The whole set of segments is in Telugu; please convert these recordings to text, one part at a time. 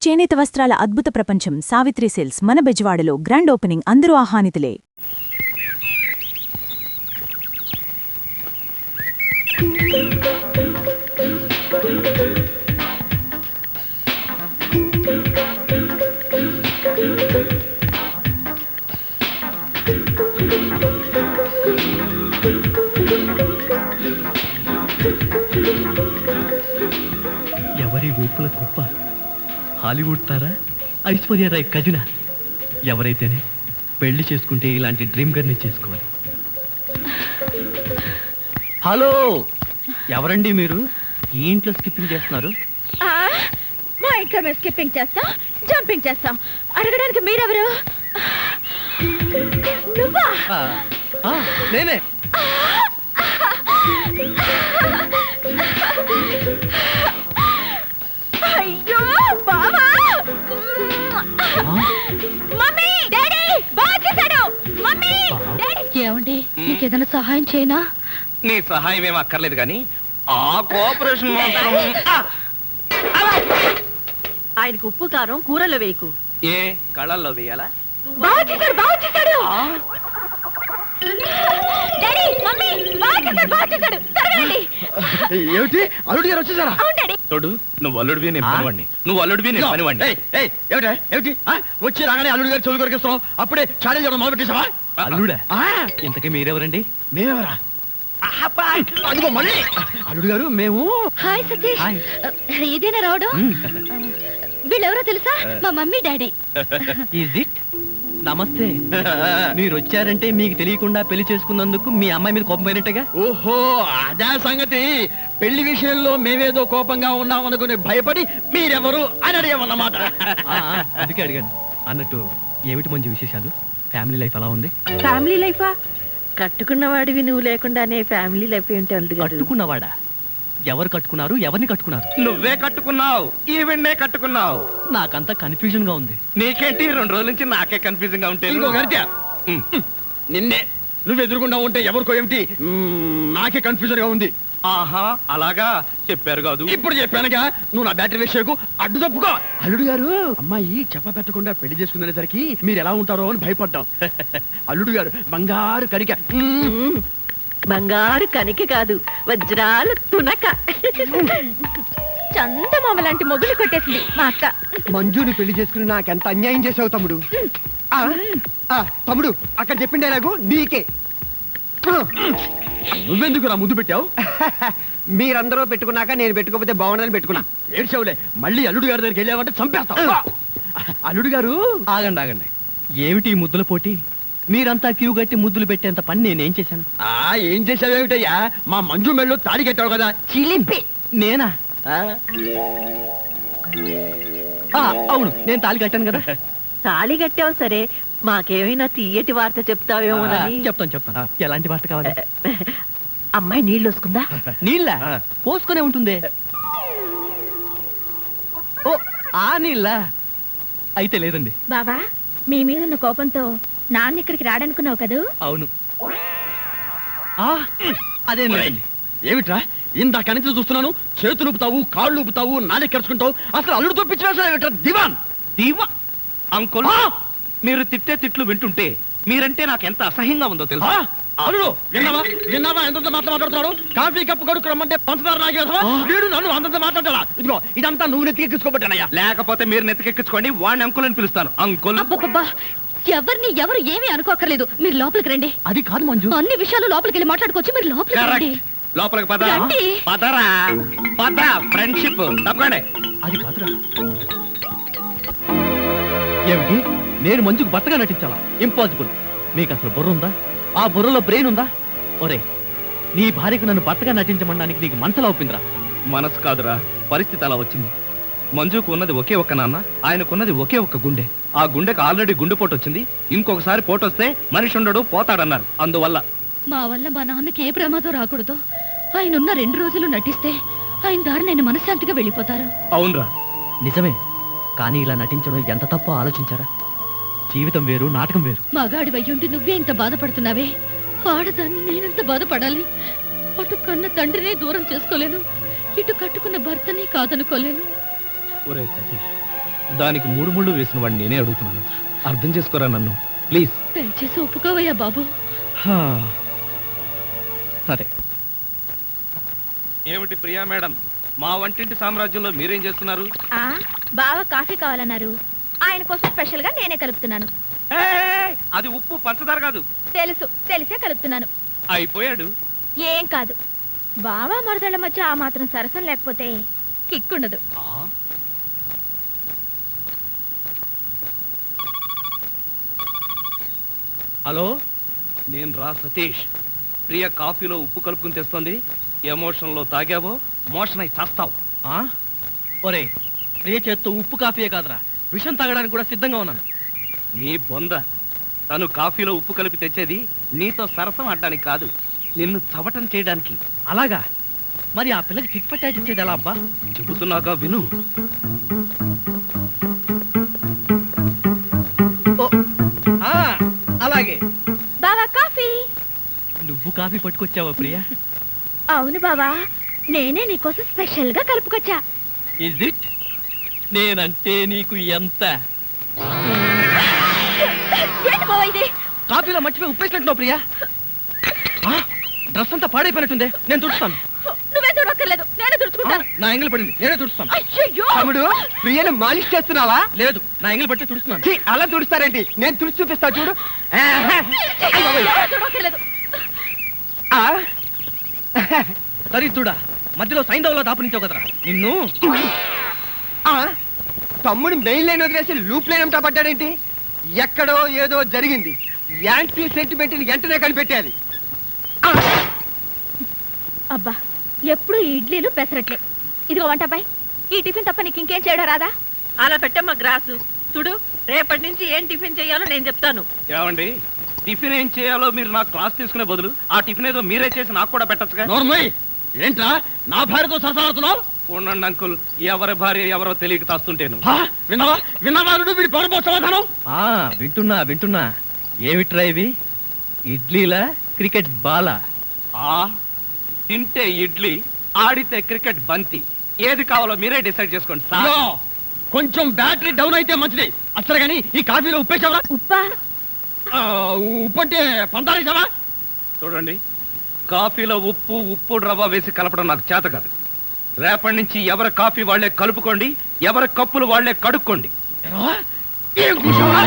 చేనేత వస్త్రాల అద్భుత ప్రపంచం సావిత్రి సిల్క్స్ మన బెజవాడలో గ్రాండ్ ఓపెనింగ్ అందరూ ఆహ్వానితులే. ఎవరి రూపుల గొప్ప హాలీవుడ్ తారా ఐశ్వర్య రాయ్ కజిన ఎవరైతేనే పెళ్లి చేసుకుంటే ఇలాంటి డ్రీమ్ గర్ని చేసుకోవాలి. హలో, ఎవరండి మీరు? ఈ ఇంట్లో స్కిప్పింగ్ చేస్తున్నారు? మా ఇంట్లో మేము స్కిప్పింగ్ చేస్తాం, జంపింగ్ చేస్తాం. అడగడానికి మీరెవరు? నువ్వా? నేనే. అయ్యో బావా! మమ్మీ, డాడీ బాగా చేశాడు. Mummy, daddy. ఏమండి, నీకేదైనా సహాయం చేయనా? నీ సహాయం ఏం అక్కర్లేదు కానీ ఆ కోఆపరేషన్ మాత్రం. ఆయనకు ఉప్పు కారం కూరలో వేయకు. ఏ కళ్ళల్లో వేయాలా? బాగా చేశాడు, బాగా చేశాడు. డాడీ, మమ్మీ, బాగా చేశాడు, బాగా చేశాడు. త్వరగా ఏమిటి అల్లుడు గారు వచ్చేసారా? అవును డాడీ. తోడు, నువ్వు అల్లుడివి నేను పనివాడిని, నువ్వు అల్లుడివి నేను పనివాడిని. ఏమిటి వచ్చి రాగానే అల్లుడు గారు చెవులు కొరికిస్తున్నావు, అప్పుడే చాడీ చేయడం మొదలు పెట్టేసావా? అల్లుడా? ఇంతకీ మీరెవరండి? మేమెవరా? అదిగో మళ్ళీ అల్లుడు గారు మేము. హాయ్ సతీష్. హాయ్. ఇదేనా రావడం? వీళ్ళెవరో తెలుసా? మా మమ్మీ డాడీ. Is it? నమస్తే. మీరు వచ్చారంటే మీకు తెలియకుండా పెళ్లి చేసుకున్నందుకు మీ అమ్మాయి మీద కోపం పోయినట్టుగా. ఓహో, అదే సంగతి. పెళ్లి విషయంలో మేమేదో కోపంగా ఉన్నాం అనుకుని భయపడి మీరెవరు అని అడిగామన్నమాట. అందుకే అడిగాను. అన్నట్టు ఏమిటి మంచి విశేషాలు? ఫ్యామిలీ లైఫ్ ఎలా ఉంది? ఫ్యామిలీ లైఫా? కట్టుకున్నవాడివి నువ్వు లేకుండానే ఫ్యామిలీ లైఫ్ ఏంటి? కట్టుకున్నవాడా? ఎవరు కట్టుకున్నారు? ఎవరిని కట్టుకున్నారు? నువ్వే కట్టుకున్నావు, ఈవెన్నే కట్టుకున్నావు. నాకంతా కన్ఫ్యూజన్ గా ఉంది. నీకేంటి 2 రోజుల నుంచి నాకే కన్ఫ్యూజింగ్ గా ఉంటే? ఇంకో గరిట నిన్నే నువ్వు ఎదురుకుండా ఉంటే ఎవరికో ఏమిటి నాకే కన్ఫ్యూజన్ గా ఉంది. ఆహా, అలాగా చెప్పారు కాదు. ఇప్పుడు చెప్పానుగా, నువ్వు నా బ్యాటరీ విషయకు అడ్డు తప్పుకో. అల్లుడు గారు, అమ్మాయి చెప్ప పెట్టకుండా పెళ్లి చేసుకునేసరికి మీరు ఎలా ఉంటారో అని భయపడ్డాం. అల్లుడు గారు బంగారు కనిక. బంగారు కనిక కాదు, వజ్రాల తునక. చందమామ లాంటి మొగులు కొట్టేసింది మా అక్క. మంజుని పెళ్లి చేసుకుని నాకెంత అన్యాయం చేసావు తమ్ముడు. తమ్ముడు, అక్కడ చెప్పిండే నాకు నీకే. నువ్వెందుకు నా ముద్దు పెట్టావు? మీరందరూ పెట్టుకున్నాక నేను పెట్టుకోకపోతే బాగుండదని పెట్టుకున్నా. ఏడ్చావులే, మళ్ళీ అల్లుడు గారి దగ్గరికి వెళ్ళావంటే చంపేస్తావు. అల్లుడు గారు, ఆగండి ఆగండి. ఏమిటి ఈ ముద్దుల పోటీ? మీరంతా క్యూ కట్టి ముద్దులు పెట్టేంత పని నేనేం చేశాను? ఏం చేసావేమిటయ్యా? మా మంజు మెళ్ళు తాడి కట్టావు కదా, చిలిపి. నేనా? అవును, నేను తాళి కట్టాను కదా. తాళి కట్టావు సరే, మాకేమైనా తీయటి వార్త చెప్తావేమో. చెప్తాను. ఎలాంటి వార్త కావాలి? అమ్మాయి నీళ్ళు వస్తుందా? నీళ్ళ పోసుకునే ఉంటుందే. ఓ, ఆ నీళ్ళ అయితే లేదండి. బావా, మీ మీద ఉన్న కోపంతో నాన్న ఇక్కడికి రాడనుకున్నావు కదూ? అవును. అదే లేదండి. ఏమిట్రా ఇందాక నుంచి చూస్తున్నాను, చేతులు ఊపుతావు, కాళ్ళు ఊపుతావు, నాలుగు కరుచుకుంటావు. అసలు అల్లుడు తప్పించిన దివాన్ దీవా అంకుల్, మీరు తిట్టే తిట్లు వింటుంటే మీరంటే నాకు ఎంత అసహ్యంగా ఉందో తెలుసా? అల్లుడు, విన్నావా ఎంత మాట్లాడుతున్నాడు? కాఫీ కప్పు కడుకు రమ్మంటే పంచదార నాగేసా? వీడు నన్ను అంతంత మాట్లాడాలా? ఇదిగో ఇదంతా నువ్వు నెత్తికెక్కించుకోబట్టానయ్యా. లేకపోతే మీరు నెత్తికెక్కించుకోండి, వాడిని అంకుల్ అని పిలుస్తాను. అంకుల్. ఎవరిని ఎవరు ఏమీ అనుకోకర్లేదు, మీరు లోపలికి రండి. అది కాదు మంజు, అన్ని విషయాలు లోపలికి వెళ్ళి మాట్లాడుకోవచ్చు. మీరు లోపలికి రండి. లోపలికి పద. రండి. పదరా, పద. ఫ్రెండ్షిప్ తప్పకండి. అది కాదురా. ఏమిటి, నేను మంజుకు భర్తగా నటించాలా? ఇంపాసిబుల్. మీకు అసలు బుర్ర ఉందా? ఆ బుర్రలో బ్రెయిన్ ఉందా? ఒరే, నీ భార్యకు నన్ను భర్తగా నటించమనడానికి నీకు మనసులా ఒప్పిందిరా? మనసు కాదురా, పరిస్థితి అలా వచ్చింది. మంజుకు ఉన్నది ఒకే ఒక్క నాన్న, ఆయనకున్నది ఒకే ఒక్క గుండె. ఆ గుండెకు ఆల్రెడీ గుండెపోటు వచ్చింది. ఇంకొకసారి పోటు వస్తే మనిషి ఉండడు, పోతాడన్నారు. అందువల్ల మా వల్ల మా నాన్నకి ఏ ప్రమాదం రాకూడదు. ఆయన ఉన్న 2 రోజులు నటిస్తే ఆయన దారి నేను మనశ్శాంతిగా వెళ్ళిపోతారు. అవునరా, నిజమే. కానీ ఇలా నటించడం ఎంత తప్పో ఆలోచించారా? జీవితం వేరు, నాటకం వేరు. మగాడి వయ్యుండి నువ్వే ఇంత బాధపడుతున్నావే, ఆడదాన్ని నేనెంత బాధపడాలి? అటు కన్న తండ్రినే దూరం చేసుకోలేను, ఇటు కట్టుకున్న భర్తని కాదనుకోలేను. ఒరే సతీష్, దానికి 3 ముళ్ళు వేసిన వాడిని నేనే అడుగుతున్నాను. అర్థం చేసుకోరా నన్ను ప్లీజ్. దయచేసి ఒప్పుకోవయ్యా బాబు. సరే. ఏమిటి ప్రియా మేడం, మా వంటింటి సామ్రాజ్యంలో మీరేం చేస్తున్నారు? బావ కాఫీ కావాలన్నారు, ఆయన కోసం స్పెషల్ గా నేనే కలుపుతున్నాను. అది ఉప్పు పంచదార కాదు. తెలిసే కలుపుతున్నాను. అయిపోయాడు. ఏం కాదు, బావా మరదళ్ళ మధ్య ఆ మాత్రం సరసం లేకపోతే కిక్కుండదు. హలో, నేను రా సతీష్. ప్రియ కాఫీలో ఉప్పు కలుపుకుని తెస్తోంది. ఎమోషన్లో తాగావో మోషన్ అయి చేస్తావు. ఒరే, ప్రియ చేత్తో ఉప్పు కాఫీయే కాదురా, విషం తాగడానికి కూడా సిద్ధంగా ఉన్నాను. నీ బొంద. తను కాఫీలో ఉప్పు కలిపి తెచ్చేది నీతో సరసం ఆడడానికి కాదు, నిన్ను చవటం చేయడానికి. అలాగా? మరి ఆ పిల్లకి టిక్ పట్టాచి ఇచ్చేది ఎలా అబ్బా? చెబుతున్నాగా విను. అలాగే. బావా కాఫీ. నువ్వు కాఫీ పట్టుకొచ్చావా ప్రియా? అవును బావా, నేనే నీకోసం స్పెషల్ గా కలుపుకొచ్చా. Is it? నేనంటే నీకు ఎంత? ఏంటి బావా ఇది? కాఫీలో మర్చిపోయి ఉప్పేసినట్టున్నావు ప్రియా. డ్రెస్ అంతా పాడైపోయినట్టుందే, నేను తుడుస్తాను. నువ్వే తుడక్కర్లేదు, నేనే తుడుచుకుంటాను. నా ఎంగిల్ పడింది, నేనే తుడుస్తాను. అయ్యయ్యో! తమ్ముడు, ప్రియను మాలిష్ చేస్తున్నావా? లేదు, నా ఎంగిల్ పట్టి తుడుస్తున్నాను. ఛీ, అలా తుడుస్తారేంటి? నేను తుడిచి చూపిస్తా చూడు. తుడక్కర్లేదు. దరిద్రుడా, మధ్యలో సైంధవ్లో దాపురించావు కదరా నిన్ను. తమ్ముడు మెయిన్ లైన్ వదిలేసి లూప్ లైన్ అంతా పడ్డాడేంటి? ఎక్కడో ఏదో జరిగింది. యాంటీ సెంటిమెంట్ వెంటనే కనిపెట్టాలి. అబ్బా, ఎప్పుడు ఈ ఇడ్లీలు పెసరట్లే. ఇదిగో వంటపై ఈ టిఫిన్ తప్ప నీకు ఇంకేం చేయడం రాదా? అలా పెట్టమ్మా గ్రాసు. చూడు, రేపటి నుంచి ఏం టిఫిన్ చేయాలో నేను చెప్తాను. ఏమండి, టిఫిన్ ఏం చేయాలో మీరు నాకు క్లాస్ తీసుకునే బదులు ఆ టిఫిన్ ఏదో మీరే చేసి నాకు కూడా పెట్టచ్చుగా. నోర్మోయ్, ఏంట్రా నా భార్యతో సరసాడుతున్నావు? ఉండండి అంకుల్, ఎవరి భార్య ఎవరో తెలియక తాస్తుంటేను. విన్నావా వీడి పౌరపో సమాధానం? వింటున్నా. ఏమిట్రా ఇవి? ఇడ్లీలా క్రికెట్ బాలా? తింటే ఇడ్లీ, ఆడితే క్రికెట్ బంతి. ఏది కావాలో మీరే డిసైడ్ చేసుకోండి సార్. కొంచెం బ్యాటరీ డౌన్ అయితే మంచిది. అసలు గానీ ఈ కాఫీలో ఉప్పేసావా? ఉప్పా? ఉప్పు అంటే పంతారేసావా? చూడండి, కాఫీలో ఉప్పు రవ్వ వేసి కలపడం నాకు చేత కాదు. రేపటి నుంచి ఎవరి కాఫీ వాళ్లే కలుపుకోండి, ఎవరి కప్పులు వాళ్లే కడుక్కోండి. ఏం కూర్చోవా?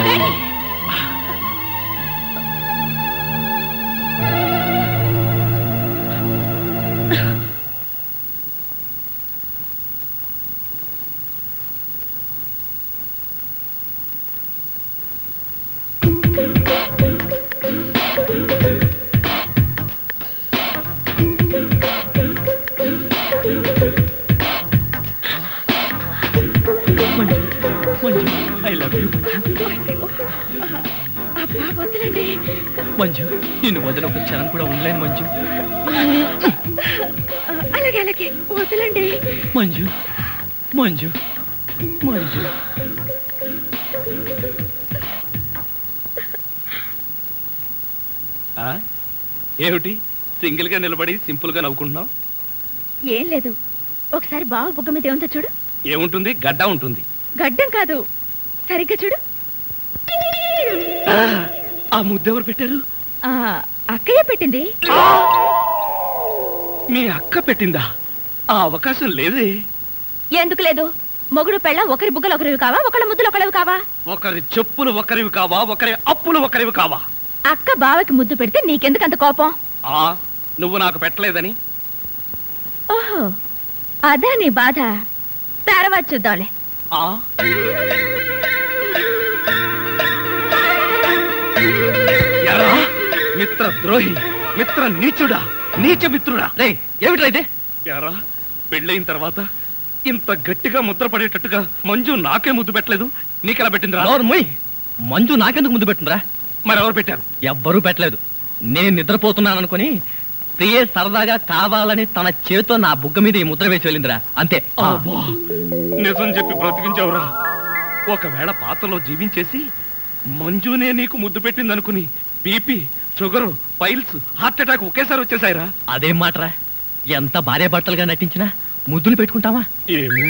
I love you Manju. నిన్ను వదిన ఒక క్షణం కూడా ఉండలేను మంజు. అలాగే వదలండి మంజు. మంజు మంజు ఏమిటి సింగిల్ గా నిలబడి సింపుల్ గా నవ్వుకుంటున్నావు? ఏం లేదు, ఒకసారి బావ బుగ్గ మీద ఏముందో చూడు. ఏముంటుంది? గడ్డ ఉంటుంది. గడ్డం కాదు, సరిగ్గా చూడు. ఆ ముద్దెవరు పెట్టారు? అక్కయ్య పెట్టింది. మీ అక్క పెట్టిందా? ఆ అవకాశం లేదే. ఎందుకు లేదు? మొగుడు పెళ్ళ ఒకరి బుగ్గలు ఒకరివి కావా, ఒకళ్ళ ముద్దులు ఒకరివి కావా? ఒకరి చెప్పులు ఒకరివి కావా, ఒకరి అప్పులు ఒకరివి కావా? అక్క బావకి ముద్దు పెడితే నీకెందుకు అంత కోపం? నువ్వు నాకు పెట్టలేదని. ఓహో, అదా నీ బాధ. తర్వాత చూద్దాంలే. మిత్ర ద్రోహి, మిత్ర నీచుడా, నీచ మిత్రుడా. రే, ఏమిట్రా ఇదే? యారా, పెళ్ళైన తర్వాత ఇంత గట్టిగా ముద్ర పడేటట్టుగా మంజు నాకే ముద్దు పెట్టలేదు, నీకెలా పెట్టిందిరా? మంజు నాకెందుకు ముద్దు పెట్టిందిరా? మరెవరు పెట్టారు? ఎవ్వరూ పెట్టలేదు. నేను నిద్రపోతున్నాను అనుకుని ప్రియే సరదాగా కావాలని తన చేతో నా బుగ్గ మీద ఈ ముద్ర వేసి వెళ్ళిందిరా, అంతే. నిజం చెప్పి బ్రతికించావురా. ఒకవేళ పాతలో జీవించేసి మంజునే నీకు ముద్దు పెట్టింది అనుకుని BP, sugar, piles, heart attack ఒకేసారి వచ్చేసాయిరా. అదేం మాటరా? ఎంత భార్య భర్తలుగా నటించినా ముద్దులు పెట్టుకుంటావా? ఏమో,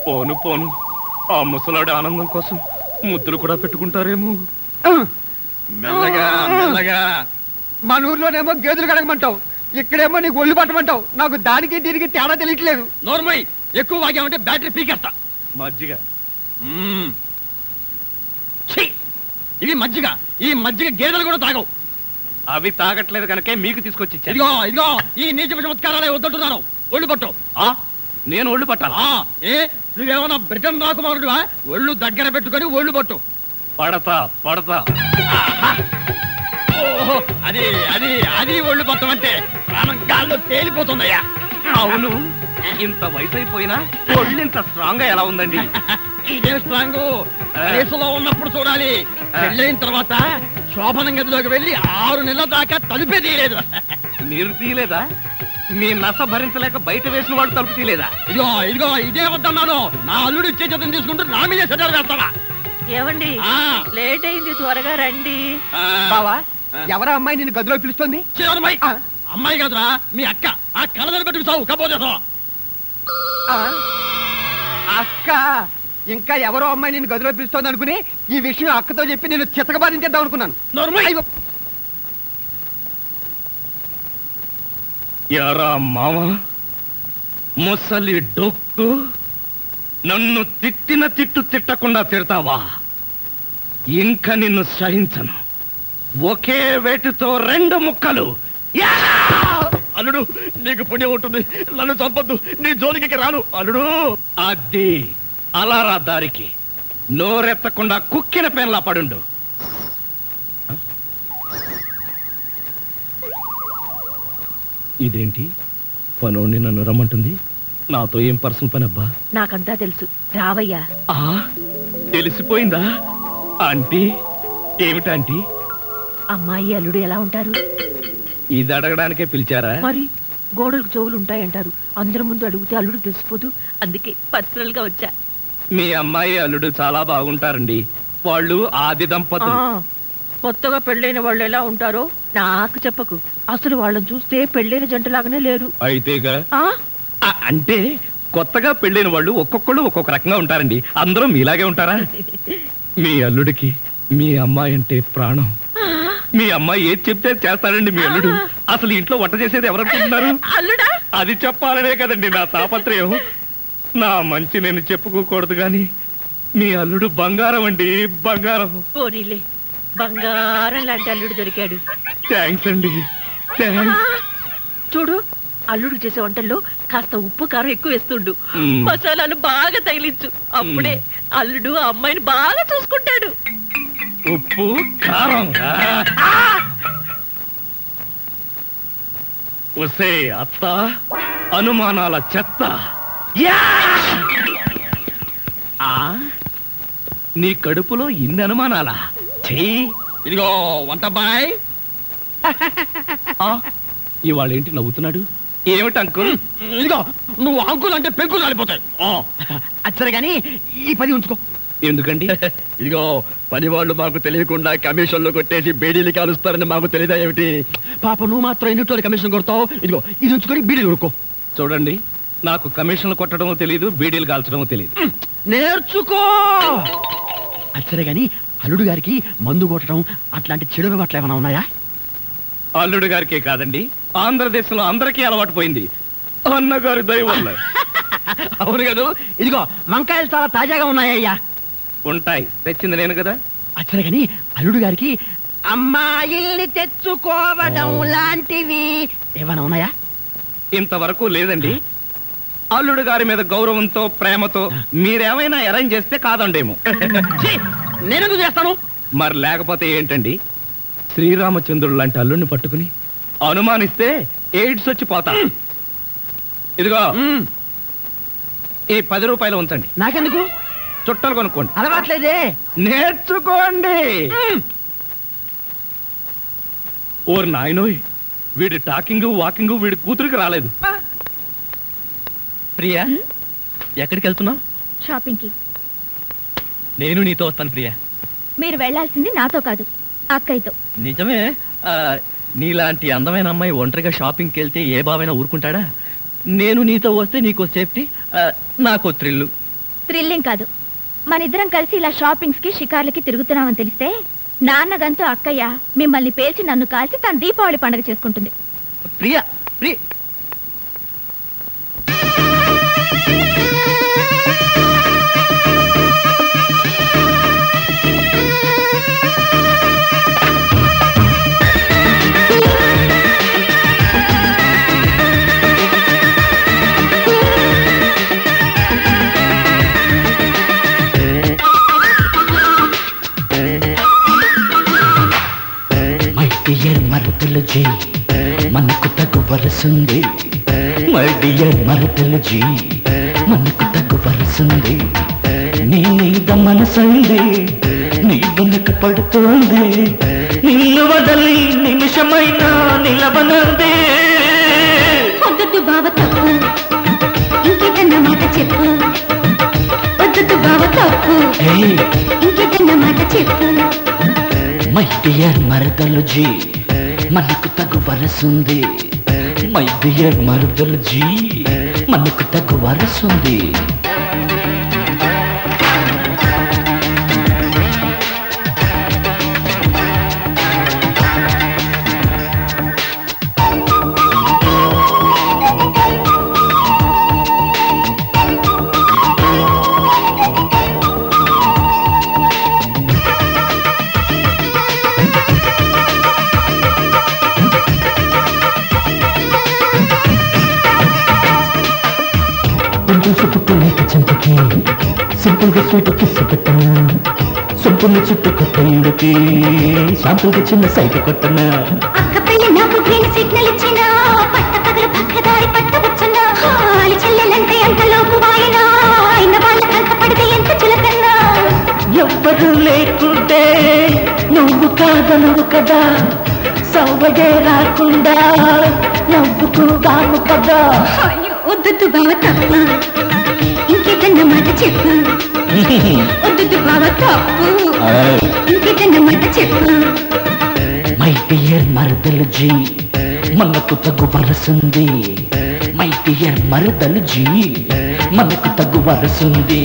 పోను పోను ఆ ముసలాడి ఆనందం కోసం ముద్దులు కూడా పెట్టుకుంటారేమో. మెల్లగా మెల్లగా. మన ఊర్లోనేమో గేదెలు కడగమంటావు, ఇక్కడేమో నీకు ఒళ్ళు పట్టమంటావు. నాకు దానికి దీనికి తేడా తెలియట్లేదు. నోర్మై, ఎక్కువ వాగామంటే బ్యాటరీ పీకేస్తా. మజ్జిగ. ఇది మజ్జిగ. ఈ మజ్జిగ గేదెలు కూడా తాగవు. అవి తాగట్లేదు కనుకే మీకు తీసుకొచ్చి ఇచ్చాను. ఇదిగో ఇదిగో, ఈ నీచ చమత్కారాలే వద్దంటున్నాను. ఒళ్ళు పట్టు. నేను ఒళ్ళు పట్టాలా? ఏ నువ్వేమన్నా బ్రిటన్ రాకుమారుడువా? ఒళ్ళు దగ్గర పెట్టుకొని ఒళ్ళు పట్టు. పడతా పడతా. ఓహో, అది అది అది ఒళ్ళు పట్టం అంటే ప్రాణం గాల్లో తేలిపోతుందయ్యా. అవును, ఇంత వయసు అయిపోయినా ఒళ్ళు ఇంత స్ట్రాంగ్ గా ఎలా ఉందండి? ఇదే స్ట్రాంగ్ వయసులో ఉన్నప్పుడు చూడాలి. పెళ్ళైన తర్వాత శోభనం గదిలోకి వెళ్ళి 6 నెలల దాకా తలుపే తీయలేదు. మీరు తీయలేదా? మీ నస భరించలేక బయట వేసిన వాళ్ళు తలుపు తీయలేదా? ఇదిగో ఇదిగో, ఇదే వద్దన్నాను. నా అల్లుడు ఇచ్చే చేతం తీసుకుంటూ నా మీదే సెటర్ వేస్తావా? ఏమండి లేట్ అయింది, త్వరగా రండి. బావా, ఎవరా అమ్మాయి నిన్ను గదిలో పిలుస్తుంది? అమ్మాయి కాదురా, మీ అక్క. ఆ కళ్ళదర పెట్టుకు సావు కపోతే. అక్క? ఇంకా ఎవరో అమ్మాయి నిన్ను గదిలో పిలుస్తోంది అనుకుని ఈ విషయం అక్కతో చెప్పి నేను చితకబాధించేద్దాం అనుకున్నాను. యారా మామ, ముసలి డొక్కు, నన్ను తిట్టిన తిట్టు తిట్టకుండా తిడతావా? ఇంకా నిన్ను సహించను. ఒకే వేటితో 2 ముక్కలు. అల్లుడు, నీకు పుణ్యం ఉంటుంది. నన్ను చంపొద్దు. నీ జోలికి రాను అల్లుడు. అది అలారా దారికి. నోరెత్తకుండా కుక్కిన పెన్లా పడుండు. ఇదేంటి పనోడిని నన్ను రమ్మంటుంది? నాతో ఏం పర్సనల్ పని అబ్బా? నాకంతా తెలుసు, రావయ్యా. తెలిసిపోయిందా ఆంటీ? ఏమిటాంటీ? అమ్మాయి అల్లుడు ఎలా ఉంటారు? ఇది అడగడానికే పిలిచారా? మరి గోడలకు చెవులు ఉంటాయంటారు. అందరి ముందు అడిగితే అల్లుడు తెలిసిపోదు. అందుకే పర్సనల్ గా వచ్చా. మీ అమ్మాయి అల్లుడు చాలా బాగుంటారండి. వాళ్ళు ఆది దంపతులు. కొత్తగా పెళ్ళైన వాళ్ళు ఎలా ఉంటారో నాకు చెప్పకు. అసలు వాళ్ళని చూస్తే పెళ్ళైన జంటలాగానే లేరు. అయితేగా అంటే కొత్తగా పెళ్ళైన వాళ్ళు ఒక్కొక్కళ్ళు ఒక్కొక్క రకంగా ఉంటారండి. అందరూ మీలాగే ఉంటారా? మీ అల్లుడికి మీ అమ్మాయి అంటే ప్రాణం. మీ అమ్మాయి ఏది చెప్తే చేస్తాడండి మీ అల్లుడు. అసలు ఇంట్లో వంట చేసేది ఎవరనుకుంటున్నారు? అల్లుడా? అది చెప్పాలనే కదండి నా తాపత్రయం. నా మంచి నేను చెప్పుకోకూడదు గాని మీ అల్లుడు బంగారం అండి, బంగారం. పోనీలే, బంగారం లాంటి అల్లుడు దొరికాడు. థ్యాంక్స్ అండి, థ్యాంక్స్. చూడు, అల్లుడు చేసే వంటల్లో కాస్త ఉప్పు కారం ఎక్కువ వేస్తుండు. మసాలాలు బాగా తగిలించు. అప్పుడే అల్లుడు ఆ అమ్మాయిని బాగా చూసుకుంటాడు. ఉప్పు కారం ఒసే అత్త, అనుమానాల చెత్త. నీ కడుపులో ఇన్ని అనుమానాలా? ఇదిగో వంటబ్బాయ్, ఇవాళ ఏంటి నవ్వుతున్నాడు? ఏమిటి అంకుల్? ఇదిగో నువ్వు అంకుల్ అంటే పెంకులు రాలిపోతాయి. అచ్చరే గాని ఈ 10 ఉంచుకో. ఎందుకండి? ఇదిగో పని వాళ్ళు మాకు తెలియకుండా కమిషన్లు కొట్టేసి బీడీలు కాలుస్తారని మాకు తెలియదా ఏమిటి? పాప నువ్వు మాత్రం ఎన్నింటి కమిషన్ కొడతావు. ఇదిగో ఇది ఉంచుకొని బీడీలు కొడుకో. చూడండి, నాకు కమిషన్లు కొట్టడమో తెలియదు, బీడీలు కాల్చడమో తెలియదు. నేర్చుకో. అచ్చరే గాని అల్లుడు గారికి మందు కొట్టడం అట్లాంటి చెడు అలవాట్లు ఏమైనా ఉన్నాయా? అల్లుడు గారికే కాదండి, ఆంధ్రదేశంలో అందరికీ అలవాటు పోయింది. అన్నగారి దయ వల్ల. అవును కదా. ఇదిగో వంకాయలు చాలా తాజాగా ఉన్నాయ్యా. ఉంటాయి, తెచ్చింది నేను కదా. అచ్చరే గాని అల్లుడు గారికి అమ్మాయిల్ని తెచ్చుకోవడం లాంటివి ఏమైనా ఉన్నాయా? ఇంతవరకు లేదండి. అల్లుడు గారి మీద గౌరవంతో ప్రేమతో మీరేమైనా అరేంజ్ చేస్తే కాదండేమో. నేనెందుకు చేస్తాను? మరి లేకపోతే ఏంటండి? శ్రీరామచంద్రుడు లాంటి అల్లుడిని పట్టుకుని అనుమానిస్తే ఎయిడ్స్ వచ్చి పోతా. ఇదిగో ఈ 10 రూపాయలు ఉంచండి. నాకెందుకు? చుట్టలు కొనుక్కోండి. అలవాట్లేదే. నేర్చుకోండి. ఓర్ నాయనోయ్, వీడి టాకింగ్ వాకింగ్ వీడి కూతురికి రాలేదు. ప్రియా, ఎక్కడికి వెళ్తున్నావు? షాపింగ్ కి. నేను నీతో వస్తాను ప్రియా. మీరు వెళ్ళాల్సింది నాతో కాదు, అక్కయ్యతో. నిజమే. నీలాంటి అందమైన అమ్మాయి ఒంటరిగా షాపింగ్కి వెళ్తే ఏ బావైనా ఊరుకుంటాడా? నేను నీతో వస్తే నీకో సేఫ్టీ, నాకో థ్రిల్లు. థ్రిల్లింగ్ కాదు, మన ఇద్దరం కలిసి ఇలా షాపింగ్స్ కి షికార్లకి తిరుగుతున్నామని తెలిస్తే నాన్నగంతో అక్కయ్య మిమ్మల్ని పేల్చి నన్ను కాల్చి తన దీపావళి పండుగ చేసుకుంటుంది. ప్రియా, ప్రియ మరదలు జీ మనకు తగు వరసుంది, మై డియర్ మరదలు జీ మనకు తగు వరసుంది. నీ మీద మనసంది, నీ వెనుక పడుతోంది, నిన్ను వదలి నిమిషమైనా నిలవనంది. వద్దు బావ తప్పు, ఇంకేదన్న మాట చెప్పు. వద్దు బావ తప్పు, ఇంకేదన్న మాట చెప్పు. మై డియర్ మరదలు జీ మనకు తగు వరసుంది, మై డియర్ మరదలు జీ మనకు తగు వరసుంది. చెంపకి సింపుల్ గా స్వీట్ కిస్సు పెట్టనా, సొంపుల్ని చుట్టూ కొత్త ఇళ్ళకి శాంపుల్ గా చిన్న సైట్ కొట్టనా. అక్క పెళ్లి నాకు గ్రీన్ సిగ్నల్ ఇచ్చినా, పట్ట పగలు పక్కదారి పట్టవచ్చునా. హాలి చెల్లెలంటే అంతలోపు వాయినా, అయిన వాళ్ళ కంట పడితే ఎంత చులకన్నా. ఎవ్వరు లేకుంటే నువ్వు కాదనవు కదా, సవ్వగే రాకుండా నవ్వుకుదాము కదా. వద్దు బావ తప్పు, ఇంకేదన్న మాట చెప్పు. వద్దు బావ తప్పు, ఇంకేదన్న మాట చెప్పు. మై డియర్ మరదలు జీ మనకు తగు వరసుంది, మై డియర్ మరదలు జీ మనకు తగు వరసుంది.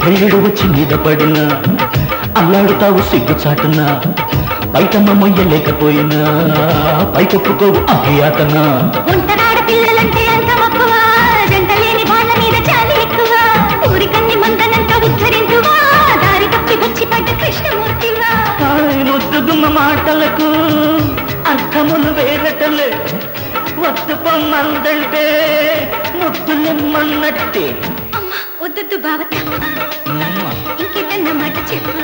పెళ్ళిడు వచ్చి మీద పడినా అల్లాడుతావు సిగ్గు చాటునా, బయటమ్మ మొయ్యలేకపోయినా పైకొప్పుకోవు అభియాతనా. ఒంటరాడ పిల్లలంటే అంత మక్కువ, జంట లేని వాళ్ళ మీద చాలా ఎక్కువ. ఊరికన్ని మందనంత ఉద్ధరించువా, దారి తప్పి వచ్చి పడ్డ కృష్ణమూర్తివా. ముద్దుగుమ్మ మాటలకు అర్థములు వేరటలే, వద్దు పొమ్మందంటే ముద్దులెమ్మన్నట్టే. వద్దు బావ తప్పు, ఇంకేదన్న మాట చెప్పు.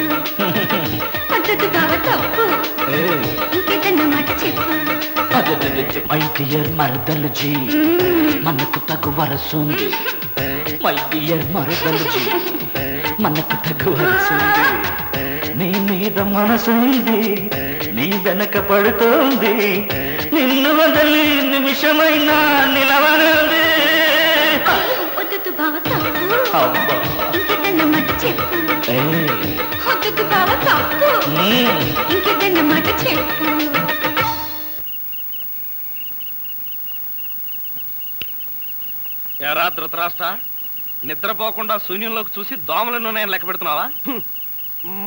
వద్దు బావ తప్పు, ఇంకేదన్న మాట చెప్పు. మై డియర్ మరదలు జీ మనకు తగు వరసుంది, మై డియర్ మరదలు జీ మనకు తగు వరసుంది. నీ మీద మనసుంది, నీ వెనక పడుతోంది, నిన్ను వదలి నిమిషమైనా నిలవనంది. వద్దు బావ తప్పు, ఇంకేదన్న మాట చెప్పు. వద్దు బావ తప్పు, ఇంకేదన్న మాట చెప్పు. ఎరా ధృతరాష్ట్ర, నిద్రపోకుండా శూన్యంలోకి చూసి దోమలను నేను లెక్క పెడుతున్నావా?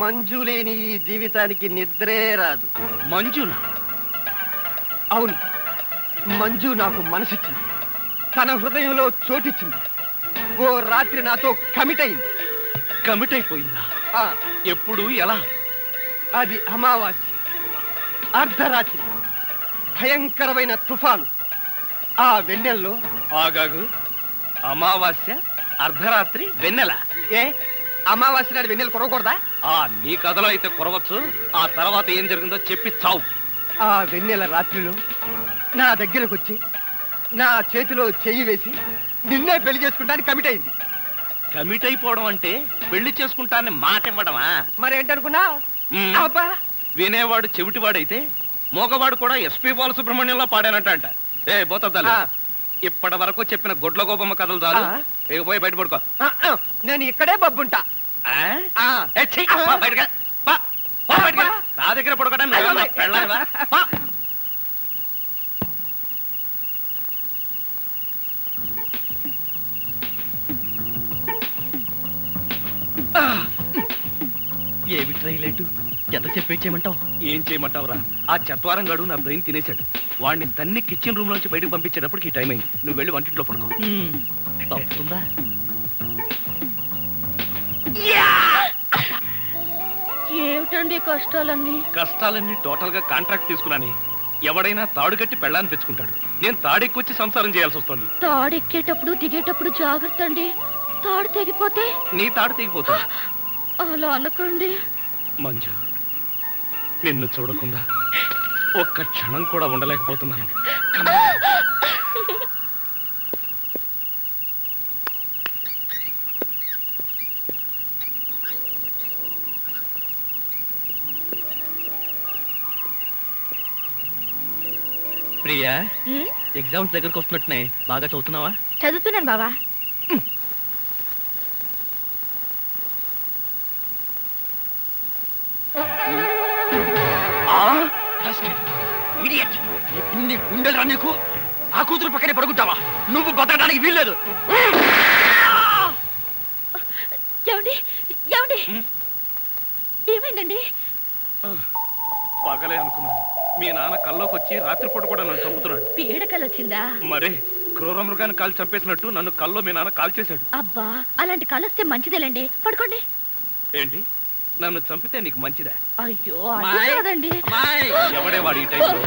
మంజు లేని ఈ జీవితానికి నిద్రే రాదు. మంజునా? అవును, మంజు నాకు మనసిచ్చింది, తన హృదయంలో చోటిచ్చింది. ఓ రాత్రి నాతో కమిట్ అయింది. కమిట్ అయిపోయిందా? ఎప్పుడు, ఎలా? అది అమావాస్య, అర్ధరాత్రి, భయంకరమైన తుఫాను. ఆ వెన్నెల్లో ఆగాగు, అమావాస్య, అర్ధరాత్రి, వెన్నెల. ఏ అమావాస్య నాడు వెన్నెలు కురవకూడదా? నీ కథలో అయితే కురవచ్చు. ఆ తర్వాత ఏం జరిగిందో చెప్పి చావు. ఆ వెన్నెల రాత్రిలో నా దగ్గరకు వచ్చి నా చేతిలో చెయ్యి వేసి నిన్నే పెళ్లి చేసుకుంటానికి కమిట్ అయింది. కమిట్ అయిపోవడం అంటే పెళ్లి చేసుకుంటానని మాట ఇవ్వడమా? మరేంటనుకున్నా? అబ్బా వినేవాడు చెవిటివాడైతే మోగవాడు కూడా ఎస్పి బాలసుబ్రహ్మణ్యంలో పాడానంట. ఏ బోతద్దాలు, ఇప్పటి వరకు చెప్పిన గొడ్ల గోపమ్మ కథలు చాలు. పోయి బయట పడుకో. నేను ఇక్కడే బబ్బుంటా. నా దగ్గర పడుకోవడం పెళ్ళావా? ఏమి ట్రైలేటు ఎంత చెప్పేచ్చేయమంటావు? ఏం చేయమంటావురా? ఆ చత్వారం గడు నా బ్రెయిన్ తినేశాడు. వాడిని తన్ని కిచెన్ రూమ్ నుంచి బయటకు పంపించేటప్పటికి ఈ టైం అయింది. నువ్వు వెళ్ళి వంటింట్లో పడుకో. తప్పుతుందా? ఏమిటండి కష్టాలన్నీ? కష్టాలన్నీ టోటల్ గా కాంట్రాక్ట్ తీసుకున్నాని. ఎవడైనా తాడు కట్టి పెళ్ళాన్ని తెచ్చుకుంటాడు. నేను తాడెక్కొచ్చి సంసారం చేయాల్సి వస్తుంది. తాడెక్కేటప్పుడు దిగేటప్పుడు జాగ్రత్త అండి. తాడు తెగిపోతే నీ తాడు తెగిపోతుంది. అలా అనకండి. మంజు, నిన్ను చూడకుండా ఒక్క క్షణం కూడా ఉండలేకపోతున్నాను. ప్రియా, ఎగ్జామ్స్ దగ్గరకు వస్తున్నట్టున్నాయి. బాగా చదువుతున్నావా? చదువుతున్నాను బావా. ఇన్ని గుండెలు నీకు? ఆ కూతురు పక్కనే పడుకుంటావా? నువ్వు బతకడానికి వీల్లేదు. ఏమండి ఏమండి ఏమైందండి? పగలే అనుకున్నాను. మీ నాన్న కల్లోకి వచ్చి రాత్రిపూట కూడా నన్ను చంపుతున్నాడు. పీడకలు వచ్చిందా? మరే క్రూర మృగాన్ని కాల్ చంపేసినట్టు నన్ను కల్లో మీ నాన్న కాల్ చేశాడు. అబ్బా, అలాంటి కలొస్తే మంచిదేలండి. పడుకోండి. ఏంటి, నన్ను చంపితే నీకు మంచిదా? అయ్యో అది కాదండి. ఎవడే వాడు ఈ టైంలో?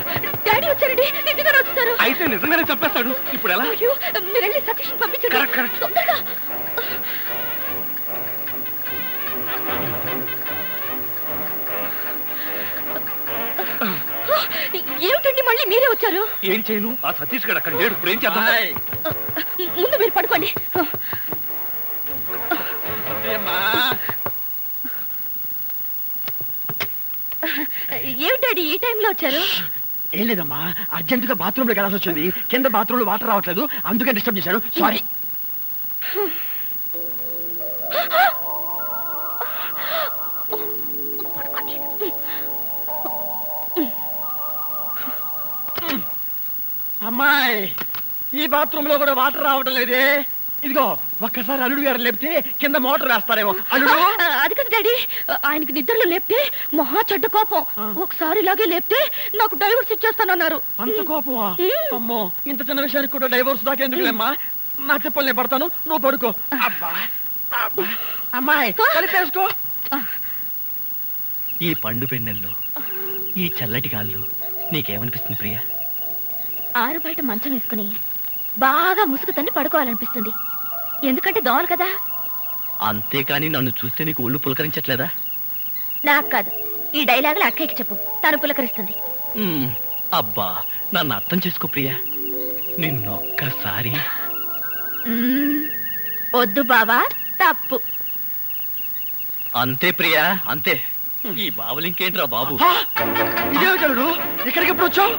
డాడీ వచ్చారండి. నిజంగానే వచ్చారు. అయితే నిజంగానే చంపేస్తాడు. ఇప్పుడు ఎలా? అయ్యో, మీరు వెళ్ళి సతీష్ పంపించండి. Correct, correct. తొందరగా. ఏమిటండి మళ్ళీ మీరే వచ్చారు? ఏం చేయను? ఆ సతీష్ గడు అక్కడ లేడు. ఇప్పుడు ఏం చేద్దాం? ముందు మీరు పడుకోండి. ఏమిటాడి ఈ టైంలో వచ్చారు? ఏం లేదమ్మా, అర్జెంటుగా బాత్రూమ్ లోకి వెళ్ళాల్సి వచ్చింది. కింద బాత్రూమ్ లో వాటర్ రావట్లేదు, అందుకే డిస్టర్బ్ చేశాను. సారీ. అమ్మాయి, ఈ బాత్రూమ్ లో కూడా వాటర్ రావటం లేదే. ఇదిగో ఒక్కసారి అల్లుడు గారు లేపితే కింద మోటార్ వేస్తారేమో. అల్లుడు, అది కదా డాడీ, ఆయనకి నిద్రలో లేపితే మహా చెడ్డ కోపం. ఒకసారి ఇలాగే లేపితే నాకు డైవర్స్ ఇచ్చేస్తానన్నారు. అంత కోపమా? అమ్మో, ఇంత చిన్న విషయానికి కూడా డైవోర్స్ దాకా ఎందుకులేమ్మా? నా చెప్పులు నేను పడతాను, నువ్వు పడుకో. అబ్బా అబ్బా, అమ్మాయి కలిపేసుకో. ఈ పండు పెన్నెల్లో, ఈ చల్లటి గాల్లో నీకేమనిపిస్తుంది ప్రియా? ఆరు బయట మంచం వేసుకుని బాగా ముసుగు తన్ని పడుకోవాలనిపిస్తుంది. ఎందుకంటే దోమలు కదా. అంతేకాని నన్ను చూస్తే నీకు ఒళ్ళు పులకరించట్లేదా? నాకు కాదు, ఈ డైలాగులు అక్కయ్యకి చెప్పు, తను పులకరిస్తుంది. అబ్బా, నన్ను అర్థం చేసుకో ప్రియా. నిన్నొక్కసారి. వద్దు బావా, తప్పు. అంతే ప్రియా, అంతే. ఈ బావులు ఇంకేంట్రా బాబు? ఇదేవిడు ఇక్కడికి ఎప్పుడు వచ్చావు?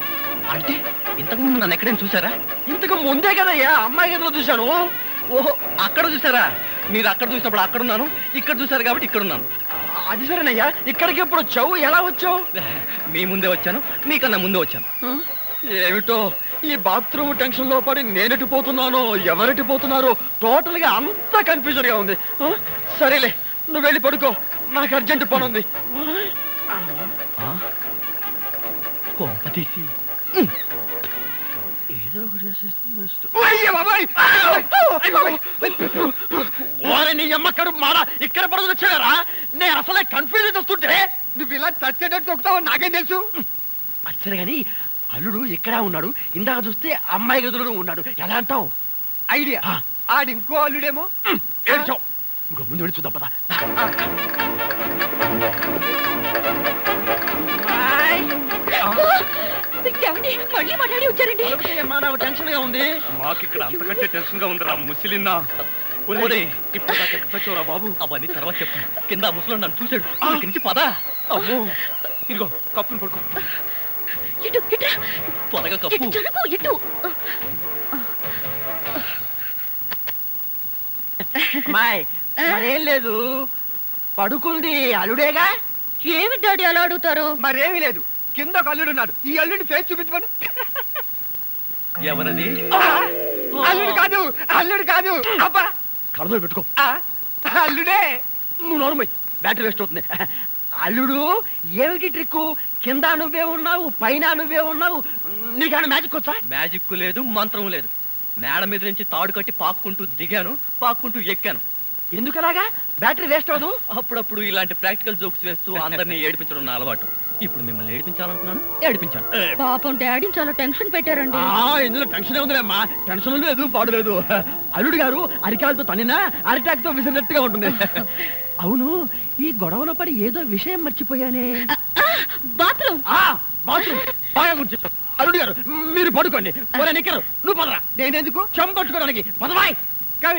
అంటే ఇంతకు ముందు నన్ను ఎక్కడైనా చూసారా? ఇంతకు ముందే కదయ్యా అమ్మాయి గదిలో చూశాను. ఓహో, అక్కడ చూసారా? మీరు అక్కడ చూసినప్పుడు అక్కడున్నాను, ఇక్కడ చూసారు కాబట్టి ఇక్కడున్నాను. అది సరేనయ్యా, ఇక్కడికి ఎప్పుడు వచ్చావు? ఎలా వచ్చావు? మీ ముందే వచ్చాను, మీకన్నా ముందే వచ్చాను. ఏమిటో ఈ బాత్రూమ్ టెన్షన్ లో పడి నేనెటు పోతున్నానో ఎవరెటు పోతున్నారో టోటల్ గా అంతా కన్ఫ్యూజన్ గా ఉంది. సరేలే, నువ్వు వెళ్ళి పడుకో, నాకు అర్జెంట్ పని ఉంది. తీసి నీ అమ్మక్కడు మారా ఇక్కడ పడుతుంది వచ్చారా? నేను అసలే కన్ఫ్యూజన్ వస్తుంటే నువ్వు ఇలా చచ్చేటట్టు తొక్కుతావు నాకేం తెలుసు. అచ్చరే గాని అల్లుడు ఎక్కడా ఉన్నాడు? ఇందాక చూస్తే అమ్మాయి గదిలో ఉన్నాడు. ఎలా అంటావు? ఐడియా, ఆడి ఇంకో అల్లుడేమో. ఏడ్చావు, ఇంకో ముందు వెళ్ళి చూద్దాం పదా. ఏమండి మళ్ళీ మా డాడీ వచ్చారండి నాకు టెన్షన్ గా ఉంది. మాకు ఇక్కడ అంతకంటే టెన్షన్ గా ఉందిరా ముసిలిన్నా. ఒరే, ఇప్పుడు దాకా ఎక్కడ చచ్చావురా బాబు? అవన్నీ తర్వాత చెప్తాను. కింద ఆ ముసలోడు నన్ను చూశాడు. ఇక్కడి నుంచి పదా. అమ్మో, ఇదిగో కప్పుని పడుకో. ఇటు ఇటు త్వరగా ఇటు కప్పు. జరుగు ఇటు అమ్మాయి మరేం లేదు, పడుకుంది అల్లుడేగా. ఏమి డాడీ అలా అడుగుతారు? మరేమీ లేదు, కింద ఒక అల్లుడున్నాడు. ఈ అల్లుడి ఫేస్ చూపించమను. ఎవరది? అల్లుడు కాదు, అల్లుడు కాదు. అబ్బా, కళ్ళలో పెట్టుకో. అల్లుడే. నువ్వు నోరుమై, బ్యాటరీ వేస్ట్ అవుతుంది. అల్లుడు ఏమిటి ట్రిక్కు? కింద నువ్వే ఉన్నావు, పైన నువ్వే ఉన్నావు. నీకన్నా మ్యాజిక్ వచ్చా? మ్యాజిక్ లేదు, మంత్రం లేదు. మేడ మీద నుంచి తాడు కట్టి పాక్కుంటూ దిగాను, పాక్కుంటూ ఎక్కాను. ఎందుకలాగా? బ్యాటరీ వేస్ట్ అవదు. అప్పుడప్పుడు ఇలాంటి ప్రాక్టికల్ జోక్స్ వేస్తూ అందరినీ ఏడిపించడం నా అలవాటు. ఇప్పుడు మిమ్మల్ని ఏడిపించాలనుకున్నాను, ఏడిపించాను. పాపం డాడీని చాలా టెన్షన్ పెట్టారండి. ఇందులో టెన్షన్ ఉందిలేమ్మా. టెన్షన్ లేదు, పాడు లేదు. అల్లుడు గారు అరికాలతో తన్నినా అరిటాక్ తో విసిరినట్టుగా ఉంటుంది. అవును, ఈ గొడవలో పడి ఏదో విషయం మర్చిపోయానే. బాత్రూమ్ బాత్రూమ్ బాగా గుర్తు. అల్లుడు గారు మీరు పడుకోండి. నిక్కరు నువ్వు పదరా. నేనెందుకు? చెంపట్టుకోవడానికి పదవాయ్.